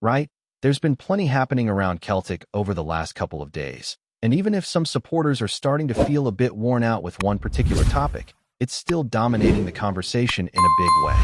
right? There's been plenty happening around Celtic over the last couple of days, and even if some supporters are starting to feel a bit worn out with one particular topic, it's still dominating the conversation in a big way.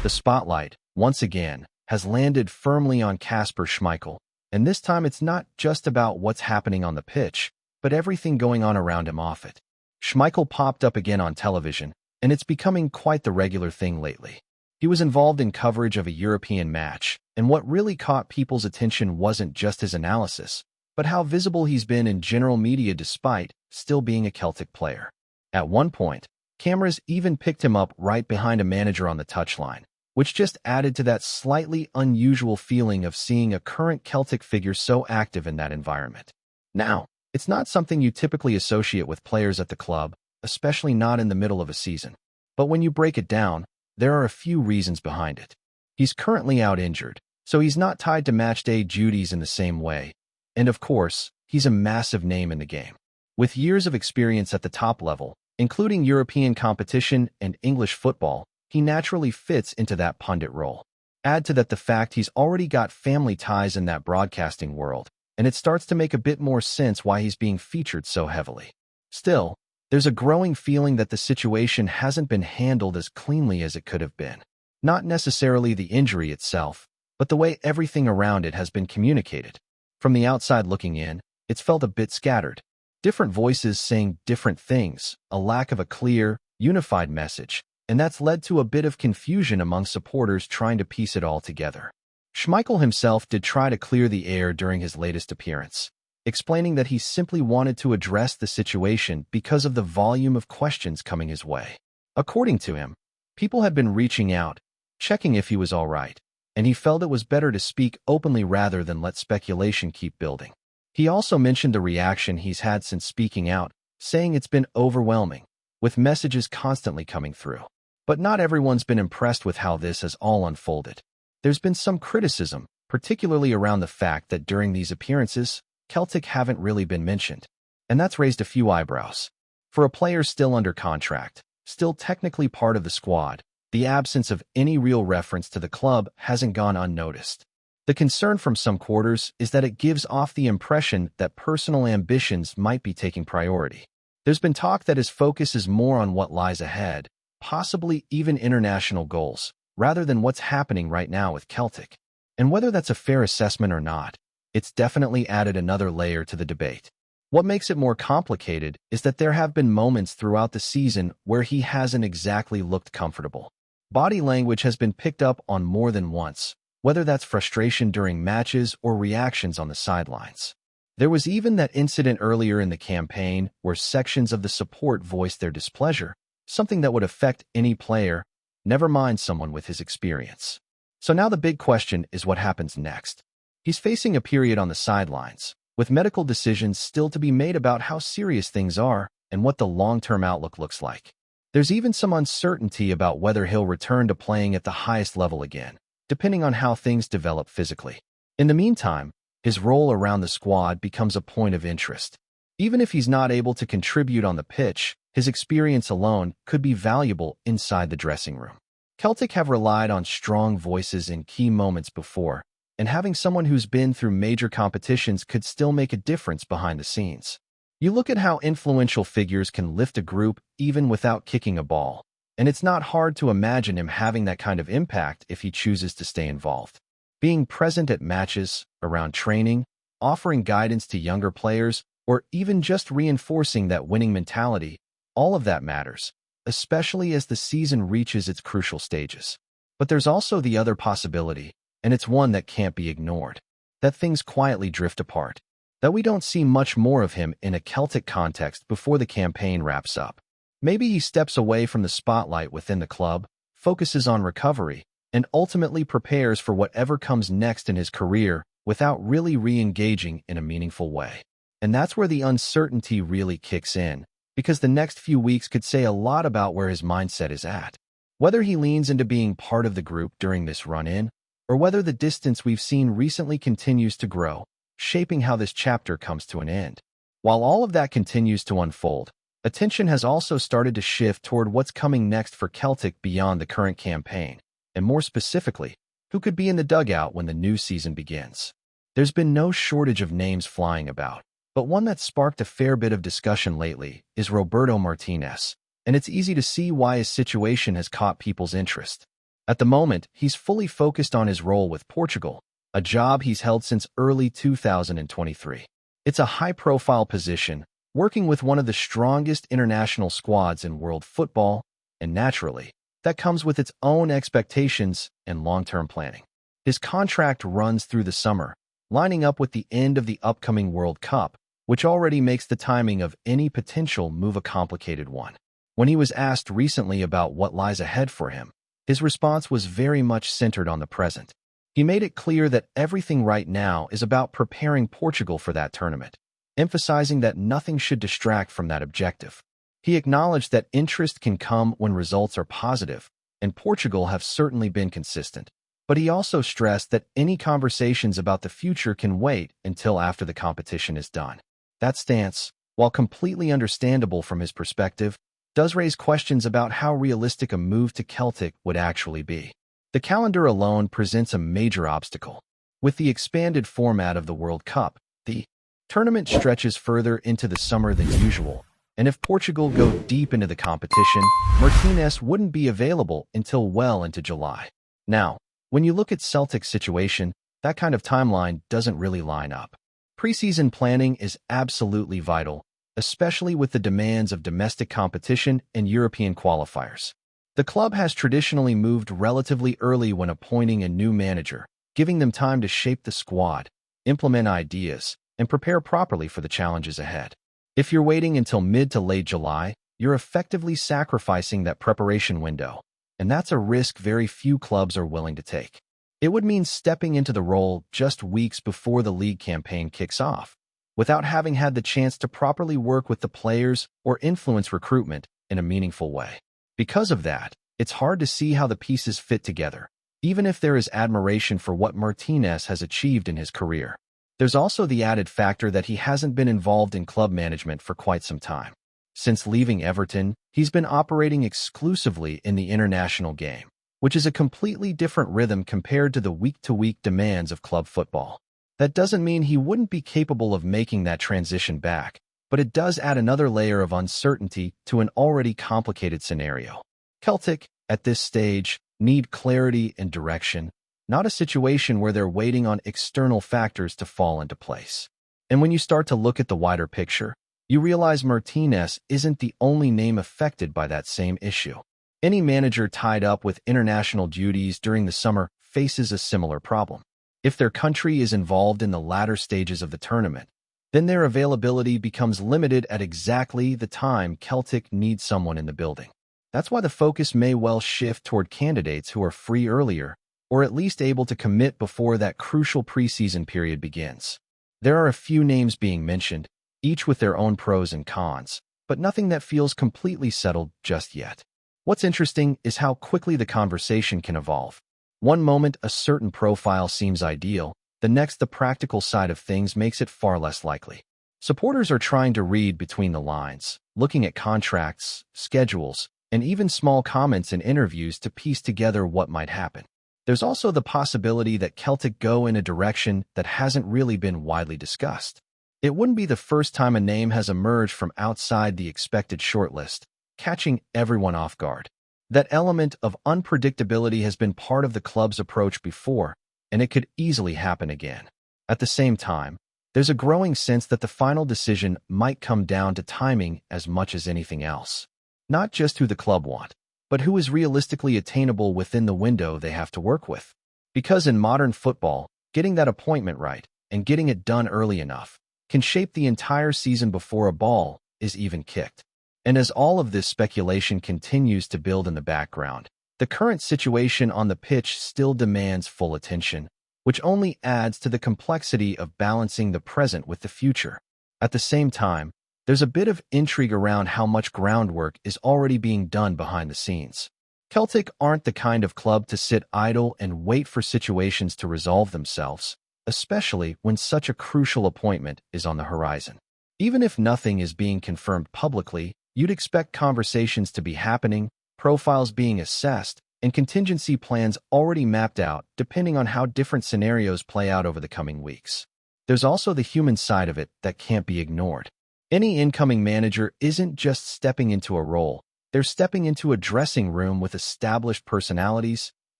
The spotlight, once again, has landed firmly on Kasper Schmeichel, and this time it's not just about what's happening on the pitch, but everything going on around him off it. Schmeichel popped up again on television, and it's becoming quite the regular thing lately. He was involved in coverage of a European match, and what really caught people's attention wasn't just his analysis, but how visible he's been in general media despite still being a Celtic player. At one point, cameras even picked him up right behind a manager on the touchline, which just added to that slightly unusual feeling of seeing a current Celtic figure so active in that environment. Now, it's not something you typically associate with players at the club, especially not in the middle of a season. But when you break it down, there are a few reasons behind it. He's currently out injured, so he's not tied to matchday duties in the same way. And of course, he's a massive name in the game. With years of experience at the top level, including European competition and English football, he naturally fits into that pundit role. Add to that the fact he's already got family ties in that broadcasting world, and it starts to make a bit more sense why he's being featured so heavily. Still, there's a growing feeling that the situation hasn't been handled as cleanly as it could have been. Not necessarily the injury itself, but the way everything around it has been communicated. From the outside looking in, it's felt a bit scattered. Different voices saying different things, a lack of a clear, unified message, and that's led to a bit of confusion among supporters trying to piece it all together. Schmeichel himself did try to clear the air during his latest appearance, explaining that he simply wanted to address the situation because of the volume of questions coming his way. According to him, people had been reaching out, checking if he was all right, and he felt it was better to speak openly rather than let speculation keep building. He also mentioned the reaction he's had since speaking out, saying it's been overwhelming, with messages constantly coming through. But not everyone's been impressed with how this has all unfolded. There's been some criticism, particularly around the fact that during these appearances, Celtic haven't really been mentioned, and that's raised a few eyebrows. For a player still under contract, still technically part of the squad, the absence of any real reference to the club hasn't gone unnoticed. The concern from some quarters is that it gives off the impression that personal ambitions might be taking priority. There's been talk that his focus is more on what lies ahead, possibly even international goals, rather than what's happening right now with Celtic. And whether that's a fair assessment or not, it's definitely added another layer to the debate. What makes it more complicated is that there have been moments throughout the season where he hasn't exactly looked comfortable. Body language has been picked up on more than once, whether that's frustration during matches or reactions on the sidelines. There was even that incident earlier in the campaign where sections of the support voiced their displeasure, something that would affect any player, never mind someone with his experience. So now the big question is what happens next. He's facing a period on the sidelines, with medical decisions still to be made about how serious things are and what the long-term outlook looks like. There's even some uncertainty about whether he'll return to playing at the highest level again, depending on how things develop physically. In the meantime, his role around the squad becomes a point of interest. Even if he's not able to contribute on the pitch, his experience alone could be valuable inside the dressing room. Celtic have relied on strong voices in key moments before, and having someone who's been through major competitions could still make a difference behind the scenes. You look at how influential figures can lift a group even without kicking a ball, and it's not hard to imagine him having that kind of impact if he chooses to stay involved. Being present at matches, around training, offering guidance to younger players, or even just reinforcing that winning mentality, all of that matters, especially as the season reaches its crucial stages. But there's also the other possibility, and it's one that can't be ignored, that things quietly drift apart, that we don't see much more of him in a Celtic context before the campaign wraps up. Maybe he steps away from the spotlight within the club, focuses on recovery, and ultimately prepares for whatever comes next in his career without really re-engaging in a meaningful way. And that's where the uncertainty really kicks in, because the next few weeks could say a lot about where his mindset is at. Whether he leans into being part of the group during this run-in, or whether the distance we've seen recently continues to grow, shaping how this chapter comes to an end. While all of that continues to unfold, attention has also started to shift toward what's coming next for Celtic beyond the current campaign, and more specifically, who could be in the dugout when the new season begins. There's been no shortage of names flying about, but one that's sparked a fair bit of discussion lately is Roberto Martinez, and it's easy to see why his situation has caught people's interest. At the moment, he's fully focused on his role with Portugal, a job he's held since early 2023. It's a high-profile position, working with one of the strongest international squads in world football, and naturally, that comes with its own expectations and long-term planning. His contract runs through the summer, lining up with the end of the upcoming World Cup, which already makes the timing of any potential move a complicated one. When he was asked recently about what lies ahead for him, his response was very much centered on the present. He made it clear that everything right now is about preparing Portugal for that tournament, emphasizing that nothing should distract from that objective. He acknowledged that interest can come when results are positive, and Portugal have certainly been consistent. But he also stressed that any conversations about the future can wait until after the competition is done. That stance, while completely understandable from his perspective, does raise questions about how realistic a move to Celtic would actually be. The calendar alone presents a major obstacle. With the expanded format of the World Cup, the tournament stretches further into the summer than usual, and if Portugal go deep into the competition, Martinez wouldn't be available until well into July. Now, when you look at Celtic's situation, that kind of timeline doesn't really line up. Preseason planning is absolutely vital, especially with the demands of domestic competition and European qualifiers. The club has traditionally moved relatively early when appointing a new manager, giving them time to shape the squad, implement ideas, and prepare properly for the challenges ahead. If you're waiting until mid to late July, you're effectively sacrificing that preparation window, and that's a risk very few clubs are willing to take. It would mean stepping into the role just weeks before the league campaign kicks off, without having had the chance to properly work with the players or influence recruitment in a meaningful way. Because of that, it's hard to see how the pieces fit together, even if there is admiration for what Martinez has achieved in his career. There's also the added factor that he hasn't been involved in club management for quite some time. Since leaving Everton, he's been operating exclusively in the international game, which is a completely different rhythm compared to the week-to-week demands of club football. That doesn't mean he wouldn't be capable of making that transition back, but it does add another layer of uncertainty to an already complicated scenario. Celtic, at this stage, need clarity and direction, not a situation where they're waiting on external factors to fall into place. And when you start to look at the wider picture, you realize Martinez isn't the only name affected by that same issue. Any manager tied up with international duties during the summer faces a similar problem. If their country is involved in the latter stages of the tournament, then their availability becomes limited at exactly the time Celtic needs someone in the building. That's why the focus may well shift toward candidates who are free earlier, or at least able to commit before that crucial preseason period begins. There are a few names being mentioned, each with their own pros and cons, but nothing that feels completely settled just yet. What's interesting is how quickly the conversation can evolve. One moment a certain profile seems ideal, the next the practical side of things makes it far less likely. Supporters are trying to read between the lines, looking at contracts, schedules, and even small comments in interviews to piece together what might happen. There's also the possibility that Celtic go in a direction that hasn't really been widely discussed. It wouldn't be the first time a name has emerged from outside the expected shortlist, catching everyone off guard. That element of unpredictability has been part of the club's approach before, and it could easily happen again. At the same time, there's a growing sense that the final decision might come down to timing as much as anything else. Not just who the club want, but who is realistically attainable within the window they have to work with. Because in modern football, getting that appointment right and getting it done early enough can shape the entire season before a ball is even kicked. And as all of this speculation continues to build in the background, the current situation on the pitch still demands full attention, which only adds to the complexity of balancing the present with the future. At the same time, there's a bit of intrigue around how much groundwork is already being done behind the scenes. Celtic aren't the kind of club to sit idle and wait for situations to resolve themselves, especially when such a crucial appointment is on the horizon. Even if nothing is being confirmed publicly, you'd expect conversations to be happening, profiles being assessed, and contingency plans already mapped out depending on how different scenarios play out over the coming weeks. There's also the human side of it that can't be ignored. Any incoming manager isn't just stepping into a role, they're stepping into a dressing room with established personalities,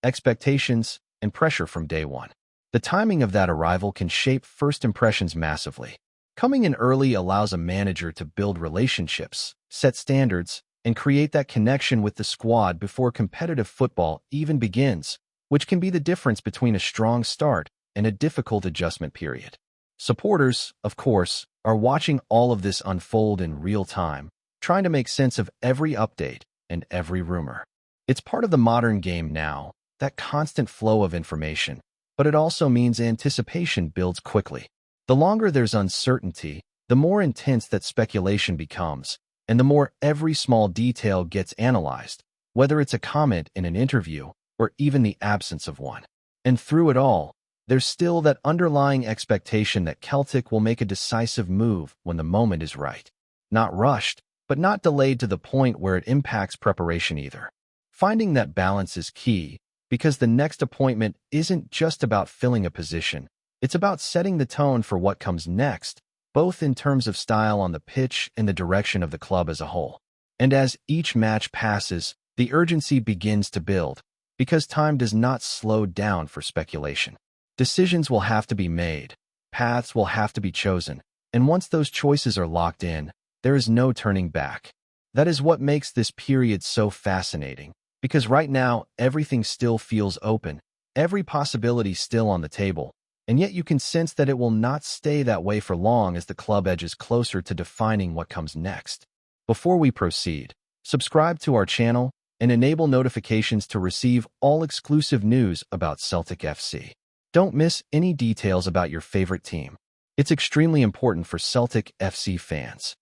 expectations, and pressure from day one. The timing of that arrival can shape first impressions massively. Coming in early allows a manager to build relationships, set standards, and create that connection with the squad before competitive football even begins, which can be the difference between a strong start and a difficult adjustment period. Supporters, of course, are watching all of this unfold in real time, trying to make sense of every update and every rumor. It's part of the modern game now, that constant flow of information, but it also means anticipation builds quickly. The longer there's uncertainty, the more intense that speculation becomes, and the more every small detail gets analyzed, whether it's a comment in an interview or even the absence of one. And through it all, there's still that underlying expectation that Celtic will make a decisive move when the moment is right. Not rushed, but not delayed to the point where it impacts preparation either. Finding that balance is key, because the next appointment isn't just about filling a position, it's about setting the tone for what comes next, both in terms of style on the pitch and the direction of the club as a whole. And as each match passes, the urgency begins to build, because time does not slow down for speculation. Decisions will have to be made, paths will have to be chosen, and once those choices are locked in, there is no turning back. That is what makes this period so fascinating, because right now, everything still feels open, every possibility still on the table, and yet you can sense that it will not stay that way for long as the club edges closer to defining what comes next. Before we proceed, subscribe to our channel and enable notifications to receive all exclusive news about Celtic FC. Don't miss any details about your favorite team. It's extremely important for Celtic FC fans.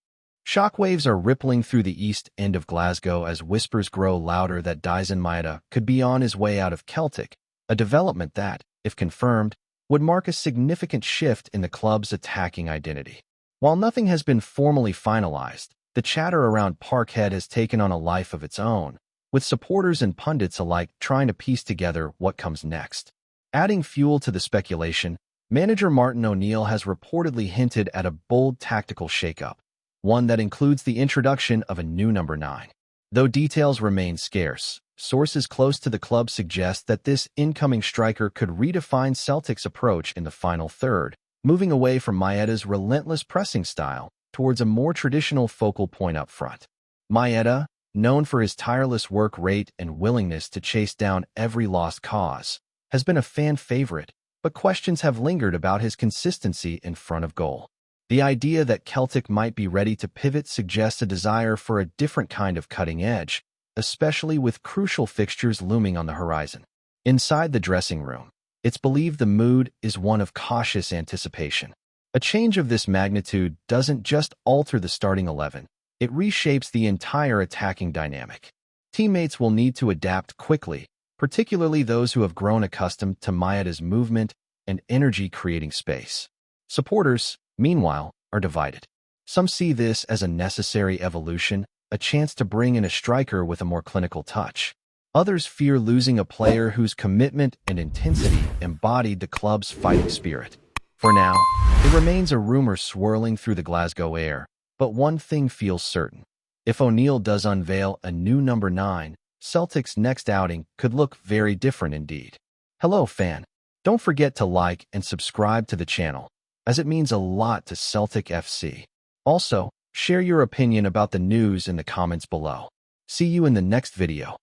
Shockwaves are rippling through the east end of Glasgow as whispers grow louder that DAIZEN MAEDA could be on his way out of Celtic, a development that, if confirmed, would mark a significant shift in the club's attacking identity. While nothing has been formally finalized, the chatter around Parkhead has taken on a life of its own, with supporters and pundits alike trying to piece together what comes next. Adding fuel to the speculation, manager Martin O'Neill has reportedly hinted at a bold tactical shakeup, one that includes the introduction of a new number 9. Though details remain scarce, sources close to the club suggest that this incoming striker could redefine Celtic's approach in the final third, moving away from Maeda's relentless pressing style towards a more traditional focal point up front. Maeda, known for his tireless work rate and willingness to chase down every lost cause, has been a fan favorite, but questions have lingered about his consistency in front of goal. The idea that Celtic might be ready to pivot suggests a desire for a different kind of cutting edge, especially with crucial fixtures looming on the horizon. Inside the dressing room, it's believed the mood is one of cautious anticipation. A change of this magnitude doesn't just alter the starting 11, it reshapes the entire attacking dynamic. Teammates will need to adapt quickly, particularly those who have grown accustomed to Maeda's movement and energy creating space. Supporters, meanwhile, are divided. Some see this as a necessary evolution, a chance to bring in a striker with a more clinical touch. Others fear losing a player whose commitment and intensity embodied the club's fighting spirit. For now, it remains a rumor swirling through the Glasgow air, but one thing feels certain. If O'Neill does unveil a new number 9, Celtic's next outing could look very different indeed. Hello, fan. Don't forget to like and subscribe to the channel, as it means a lot to Celtic FC. Also, share your opinion about the news in the comments below. See you in the next video.